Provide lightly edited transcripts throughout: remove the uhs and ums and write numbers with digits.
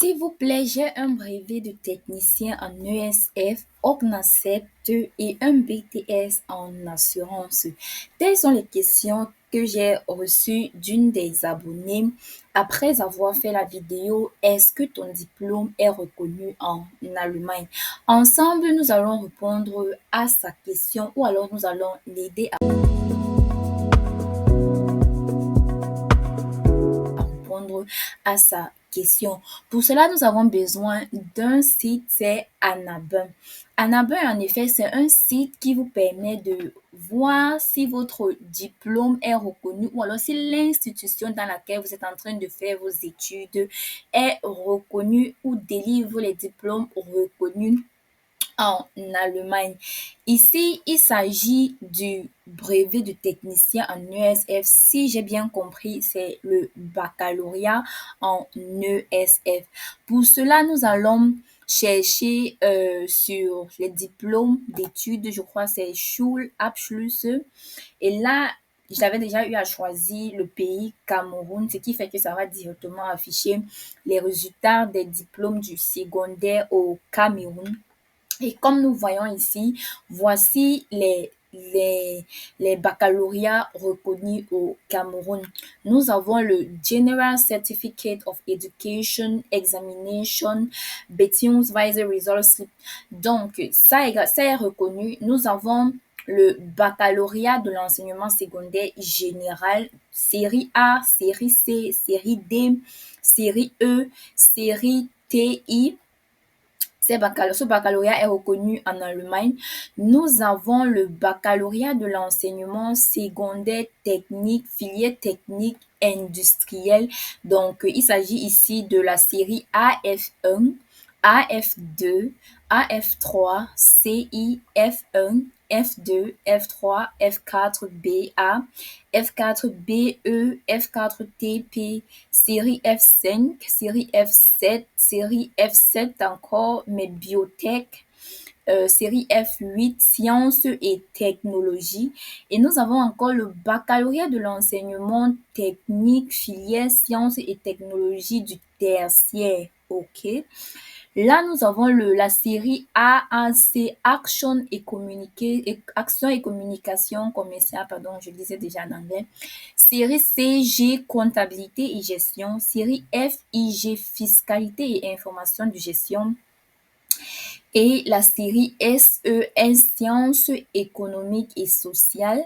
S'il vous plaît, j'ai un brevet de technicien en ESF, OCNACEP et un BTS en assurance. Telles sont les questions que j'ai reçues d'une des abonnées après avoir fait la vidéo Est-ce que ton diplôme est reconnu en Allemagne? Ensemble, nous allons répondre à sa question ou alors nous allons l'aider à répondre à sa question. Pour cela, nous avons besoin d'un site, c'est Annabin. Annabin, en effet, c'est un site qui vous permet de voir si votre diplôme est reconnu ou alors si l'institution dans laquelle vous êtes en train de faire vos études est reconnue ou délivre les diplômes reconnus en Allemagne. Ici, il s'agit du brevet de technicien en ESF. Si j'ai bien compris, c'est le baccalauréat en ESF. Pour cela, nous allons chercher sur les diplômes d'études, je crois que c'est Schulabschluss. Et là, j'avais déjà eu à choisir le pays Cameroun, ce qui fait que ça va directement afficher les résultats des diplômes du secondaire au Cameroun. Et comme nous voyons ici, voici les baccalauréats reconnus au Cameroun. Nous avons le General Certificate of Education Examination Beziehungsweise Result Slip. Donc, ça est reconnu. Nous avons le baccalauréat de l'enseignement secondaire général, série A, série C, série D, série E, série TI. Ce baccalauréat est reconnu en Allemagne. Nous avons le baccalauréat de l'enseignement secondaire technique, filière technique industrielle. Donc, il s'agit ici de la série AF1, AF2, AF3, CI, F1, F2, F3, F4 BA, F4 BE, F4 TP, série F5, série F7, série F7 encore, mais biotech, série F8, sciences et technologies. Et nous avons encore le baccalauréat de l'enseignement technique, filière sciences et technologies du tertiaire. OK. Là, nous avons la série AAC, Action et Communication commerciale, pardon, je le disais déjà en anglais. Série CG, Comptabilité et Gestion. Série FIG, Fiscalité et Information de Gestion. Et la série SES, Sciences économiques et sociales.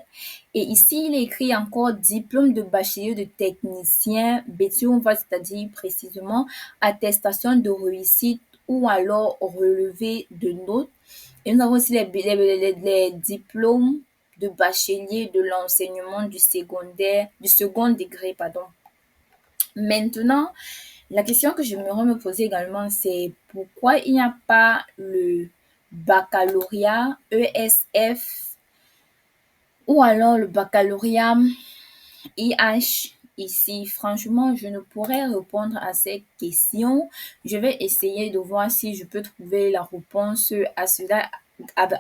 Et ici, il est écrit encore diplôme de bachelier de technicien, c'est-à-dire précisément attestation de réussite ou alors relevé de notes. Et nous avons aussi les diplômes de bachelier de l'enseignement du second degré, pardon. Maintenant, la question que j'aimerais me poser également, c'est pourquoi il n'y a pas le baccalauréat ESF ou alors le baccalauréat IH ici. Franchement, je ne pourrais répondre à cette question. Je vais essayer de voir si je peux trouver la réponse à cela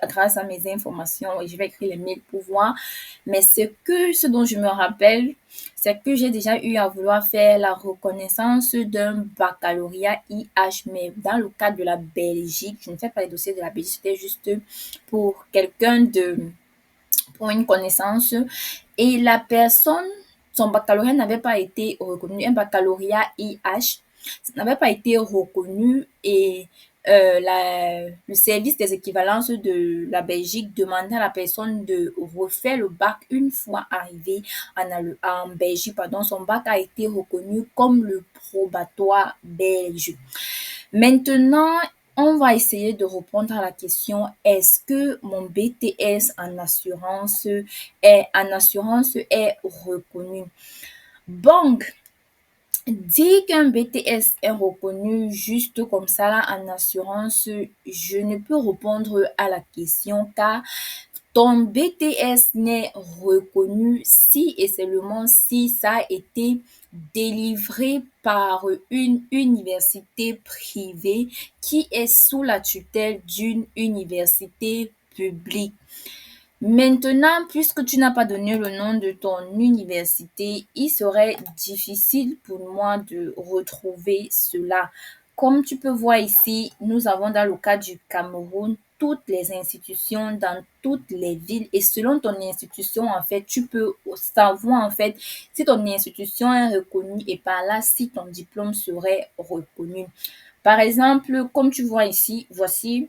grâce à mes informations et je vais écrire les mails pour voir. Mais ce dont je me rappelle, c'est que j'ai déjà eu à vouloir faire la reconnaissance d'un baccalauréat IH, mais dans le cadre de la Belgique. Je ne fais pas les dossiers de la Belgique, c'était juste pour pour une connaissance. Et la personne, son baccalauréat n'avait pas été reconnu, un baccalauréat IH n'avait pas été reconnu et le service des équivalences de la Belgique demandait à la personne de refaire le bac une fois arrivé en Belgique. Pardon, son bac a été reconnu comme le probatoire belge. Maintenant, on va essayer de répondre à la question est-ce que mon BTS en assurance est reconnu? Donc, dire qu'un BTS est reconnu juste comme ça là, en assurance, je ne peux répondre à la question car ton BTS n'est reconnu si et seulement si ça a été délivré par une université privée qui est sous la tutelle d'une université publique. Maintenant, puisque tu n'as pas donné le nom de ton université, il serait difficile pour moi de retrouver cela. Comme tu peux voir ici, nous avons dans le cas du Cameroun toutes les institutions dans toutes les villes et selon ton institution, en fait, tu peux savoir, en fait, si ton institution est reconnue et par là, si ton diplôme serait reconnu. Par exemple, comme tu vois ici, voici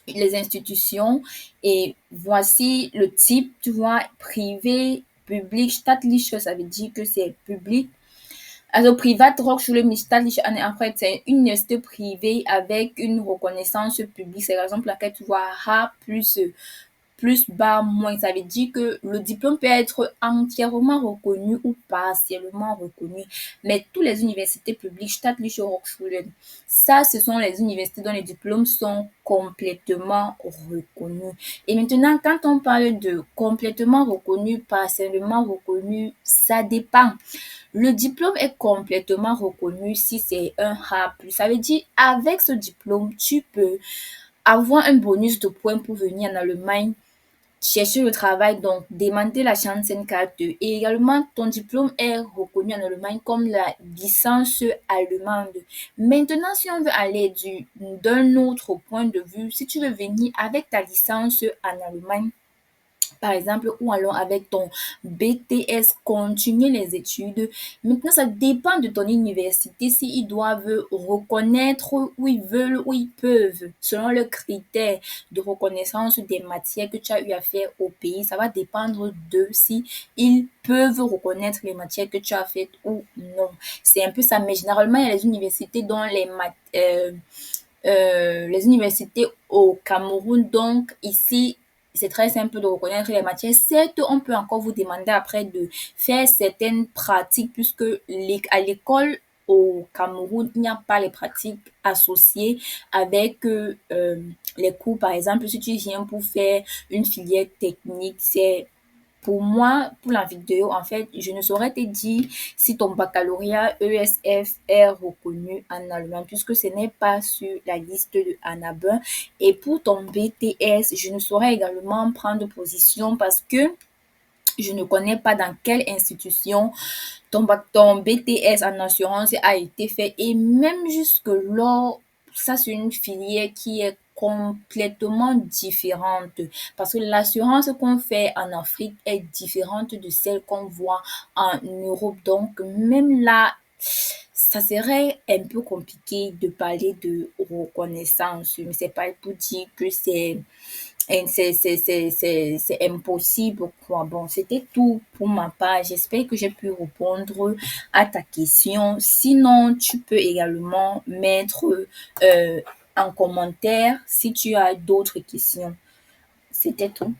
les institutions et voici le type, tu vois, privé, public, staatlich, ça veut dire que c'est public. Also Privathochschule mit staatlicher Anerkennung, c'est une université privée avec une reconnaissance publique. C'est la raison pour laquelle tu vois A plus bas moins. Ça veut dire que le diplôme peut être entièrement reconnu ou partiellement reconnu. Mais toutes les universités publiques, staatliche Hochschulen, ça, ce sont les universités dont les diplômes sont complètement reconnus. Et maintenant, quand on parle de complètement reconnu, partiellement reconnu, ça dépend. Le diplôme est complètement reconnu si c'est un A+. Ça veut dire avec ce diplôme, tu peux avoir un bonus de points pour venir en Allemagne chercher le travail, donc demander la Chancenkarte. Et également, ton diplôme est reconnu en Allemagne comme la licence allemande. Maintenant, si on veut aller d'un autre point de vue, si tu veux venir avec ta licence en Allemagne, par exemple, ou alors avec ton BTS, continuer les études. Maintenant, ça dépend de ton université s'ils doivent reconnaître ou ils veulent ou ils peuvent, selon le critère de reconnaissance des matières que tu as eu à faire au pays. Ça va dépendre de si ils peuvent reconnaître les matières que tu as faites ou non. C'est un peu ça, mais généralement, il y a les universités dont les universités au Cameroun. Donc, ici, c'est très simple de reconnaître les matières. Certes, on peut encore vous demander après de faire certaines pratiques puisque à l'école au Cameroun, il n'y a pas les pratiques associées avec les cours. Par exemple, si tu viens pour faire une filière technique, c'est pour moi, pour la vidéo, en fait, je ne saurais te dire si ton baccalauréat ESF est reconnu en Allemagne puisque ce n'est pas sur la liste de Annabin. Et pour ton BTS, je ne saurais également prendre position parce que je ne connais pas dans quelle institution ton BTS en assurance a été fait et même jusque-là, ça c'est une filière qui est complètement différente parce que l'assurance qu'on fait en Afrique est différente de celle qu'on voit en Europe. Donc même là, ça serait un peu compliqué de parler de reconnaissance, mais c'est pas pour dire que c'est impossible, quoi. Bon, c'était tout pour ma part. J'espère que j'ai pu répondre à ta question. Sinon, tu peux également mettre en commentaire si tu as d'autres questions. C'était tout.